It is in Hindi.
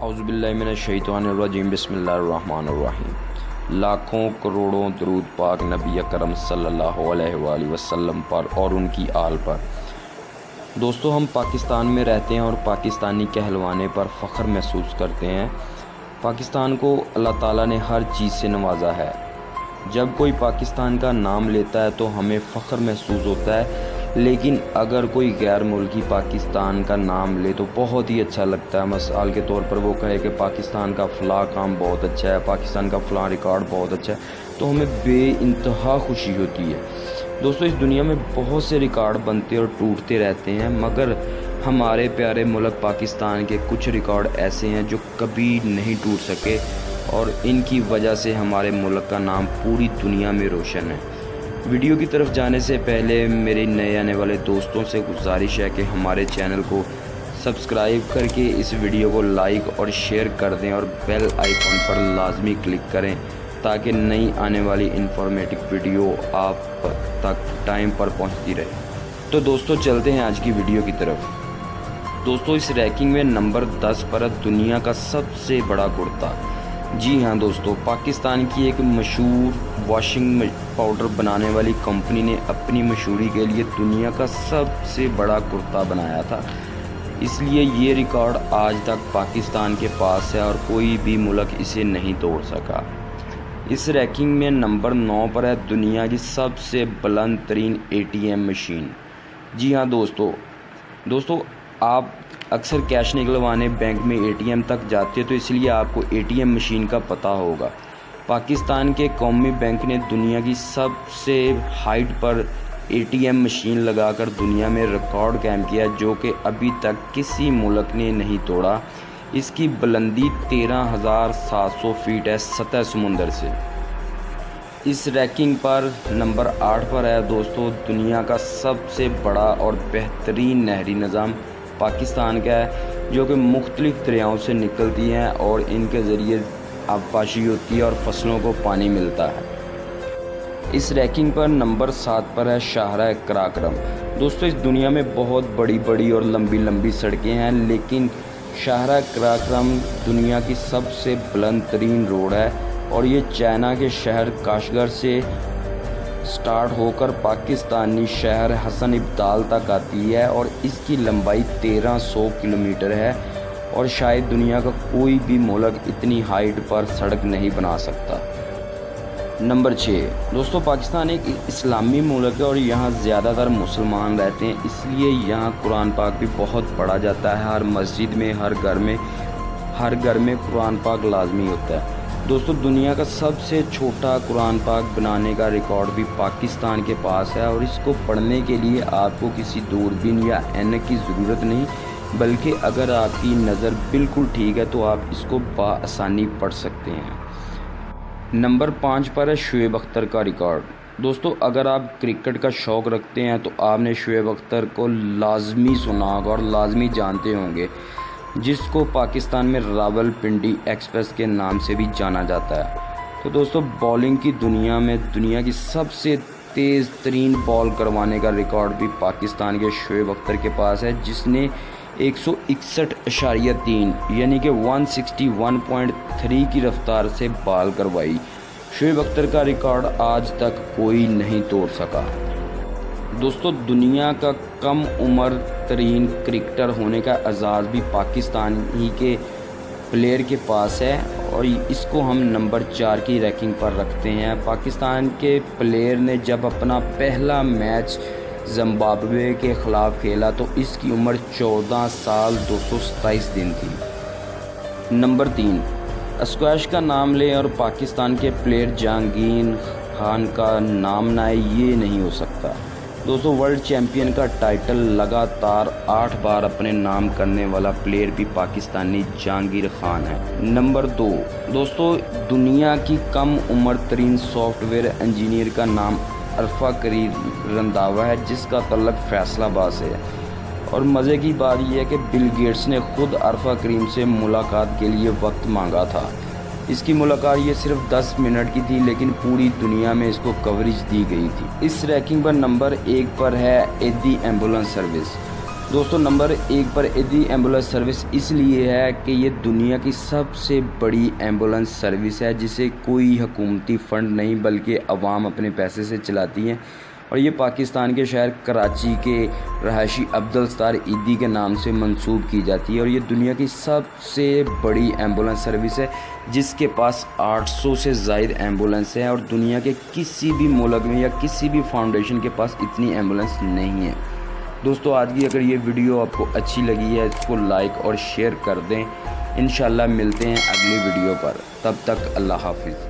औज़ुबिल्लाहिमिनश्शैतानिर्रजीम बिस्मिल्लाहिर्रहमानिर्रहीम। लाखों करोड़ों दरूद पाक नबी अकरम सल्लल्लाहु अलैहि वसल्लम पर और उनकी आल पर। दोस्तों, हम पाकिस्तान में रहते हैं और पाकिस्तानी कहलवाने पर फ़ख्र महसूस करते हैं। पाकिस्तान को अल्लाह ताला ने हर चीज़ से नवाजा है। जब कोई पाकिस्तान का नाम लेता है तो हमें फ़ख्र महसूस होता है, लेकिन अगर कोई गैर मुल्की पाकिस्तान का नाम ले तो बहुत ही अच्छा लगता है। मिसाल के तौर पर वो कहे कि पाकिस्तान का फ़लाँ काम बहुत अच्छा है, पाकिस्तान का फ़लाँ रिकॉर्ड बहुत अच्छा है, तो हमें बेइंतहा खुशी होती है। दोस्तों, इस दुनिया में बहुत से रिकॉर्ड बनते और टूटते रहते हैं, मगर हमारे प्यारे मुल्क पाकिस्तान के कुछ रिकॉर्ड ऐसे हैं जो कभी नहीं टूट सके और इनकी वजह से हमारे मुल्क का नाम पूरी दुनिया में रोशन है। वीडियो की तरफ जाने से पहले मेरे नए आने वाले दोस्तों से गुजारिश है कि हमारे चैनल को सब्सक्राइब करके इस वीडियो को लाइक और शेयर कर दें और बेल आइकॉन पर लाजमी क्लिक करें ताकि नई आने वाली इंफॉर्मेटिव वीडियो आप तक टाइम पर पहुंचती रहे। तो दोस्तों, चलते हैं आज की वीडियो की तरफ। दोस्तों, इस रैंकिंग में नंबर 10 पर है दुनिया का सबसे बड़ा कुर्ता। जी हाँ दोस्तों, पाकिस्तान की एक मशहूर वॉशिंग पाउडर बनाने वाली कंपनी ने अपनी मशहूरी के लिए दुनिया का सबसे बड़ा कुर्ता बनाया था, इसलिए ये रिकॉर्ड आज तक पाकिस्तान के पास है और कोई भी मुल्क इसे नहीं तोड़ सका। इस रैंकिंग में नंबर 9 पर है दुनिया की सबसे बुलंद तरीन ATM मशीन। जी हाँ दोस्तों, आप अक्सर कैश निकलवाने बैंक में ATM तक जाते हो, तो इसलिए आपको ATM मशीन का पता होगा। पाकिस्तान के कौमी बैंक ने दुनिया की सबसे हाइट पर ATM मशीन लगाकर दुनिया में रिकॉर्ड कायम किया, जो कि अभी तक किसी मुल्क ने नहीं तोड़ा। इसकी बुलंदी 13,700 फीट है सतह समुंदर से। इस रैंकिंग पर नंबर 8 पर है दोस्तों दुनिया का सबसे बड़ा और बेहतरीन नहरी निज़ाम पाकिस्तान का है, जो कि मुख्तलिफ दरियाओं से निकलती हैं और इनके ज़रिए आबपाशी होती है और फसलों को पानी मिलता है। इस रैंकिंग पर नंबर 7 पर है शाहराह कराक्रम। दोस्तों, इस दुनिया में बहुत बड़ी और लंबी सड़कें हैं, लेकिन शाहराह कराक्रम दुनिया की सबसे बुलंद तरीन रोड है और ये चाइना के शहर काशगर से स्टार्ट होकर पाकिस्तानी शहर हसन इब्दाल तक आती है और इसकी लंबाई 1300 किलोमीटर है और शायद दुनिया का कोई भी मुल्क इतनी हाइट पर सड़क नहीं बना सकता। नंबर 6 दोस्तों, पाकिस्तान एक इस्लामी मुल्क है और यहाँ ज़्यादातर मुसलमान रहते हैं, इसलिए यहाँ कुरान पाक भी बहुत पढ़ा जाता है। हर मस्जिद में, हर घर में कुरान पाक लाजमी होता है। दोस्तों, दुनिया का सबसे छोटा कुरान पाक बनाने का रिकॉर्ड भी पाकिस्तान के पास है और इसको पढ़ने के लिए आपको किसी दूरबीन या ऐनक की ज़रूरत नहीं, बल्कि अगर आपकी नज़र बिल्कुल ठीक है तो आप इसको बआसानी पढ़ सकते हैं। नंबर 5 पर है शुएब अख्तर का रिकॉर्ड। दोस्तों, अगर आप क्रिकेट का शौक़ रखते हैं तो आपने शुएब अख्तर को लाजमी सुना होगा और लाजमी जानते होंगे, जिसको पाकिस्तान में रावलपिंडी एक्सप्रेस के नाम से भी जाना जाता है। तो दोस्तों, बॉलिंग की दुनिया में दुनिया की सबसे तेज़ तरीन बॉल करवाने का रिकॉर्ड भी पाकिस्तान के शुएब अख्तर के पास है, जिसने 161.3 यानी कि 161.3 की रफ्तार से बॉल करवाई। शुएब अख्तर का रिकॉर्ड आज तक कोई नहीं तोड़ सका। दोस्तों, दुनिया का कम उम्र तरीन क्रिकेटर होने का एजाज़ भी पाकिस्तान ही के प्लेयर के पास है और इसको हम नंबर 4 की रैंकिंग पर रखते हैं। पाकिस्तान के प्लेयर ने जब अपना पहला मैच जिम्बाब्वे के ख़िलाफ़ खेला तो इसकी उम्र 14 साल 227 दिन थी। नंबर 3 स्क्वैश का नाम लें और पाकिस्तान के प्लेयर जहांगीर खान का नाम ना आए, ये नहीं हो सकता। दोस्तों, वर्ल्ड चैम्पियन का टाइटल लगातार 8 बार अपने नाम करने वाला प्लेयर भी पाकिस्तानी जहांगीर खान है। नंबर 2 दोस्तों, दुनिया की कम उम्र तरीन सॉफ्टवेयर इंजीनियर का नाम अरफा करीम रंधावा है, जिसका तल्लक फैसलाबाद से है। और मज़े की बात यह है कि बिल गेट्स ने खुद अरफा करीम से मुलाकात के लिए वक्त मांगा था। इसकी मुलाकात ये सिर्फ 10 मिनट की थी, लेकिन पूरी दुनिया में इसको कवरेज दी गई थी। इस रैंकिंग पर नंबर 1 पर है एदी एम्बुलेंस सर्विस। दोस्तों नंबर 1 पर ईदी एम्बुलेंस सर्विस इसलिए है कि ये दुनिया की सबसे बड़ी एम्बुलेंस सर्विस है, जिसे कोई हुकूमती फ़ंड नहीं बल्कि अवाम अपने पैसे से चलाती हैं। और ये पाकिस्तान के शहर कराची के रहायशी अब्दुल सत्तार ईदी के नाम से मंसूब की जाती है। और ये दुनिया की सबसे बड़ी एम्बुलेंस सर्विस है, जिसके पास 800 से ज़ायद एम्बुलेंस हैं और दुनिया के किसी भी मुल्क में या किसी भी फाउंडेशन के पास इतनी एम्बुलेंस नहीं है। दोस्तों आज की अगर ये वीडियो आपको अच्छी लगी है, इसको लाइक और शेयर कर दें। इंशाल्लाह मिलते हैं अगली वीडियो पर, तब तक अल्लाह हाफिज़।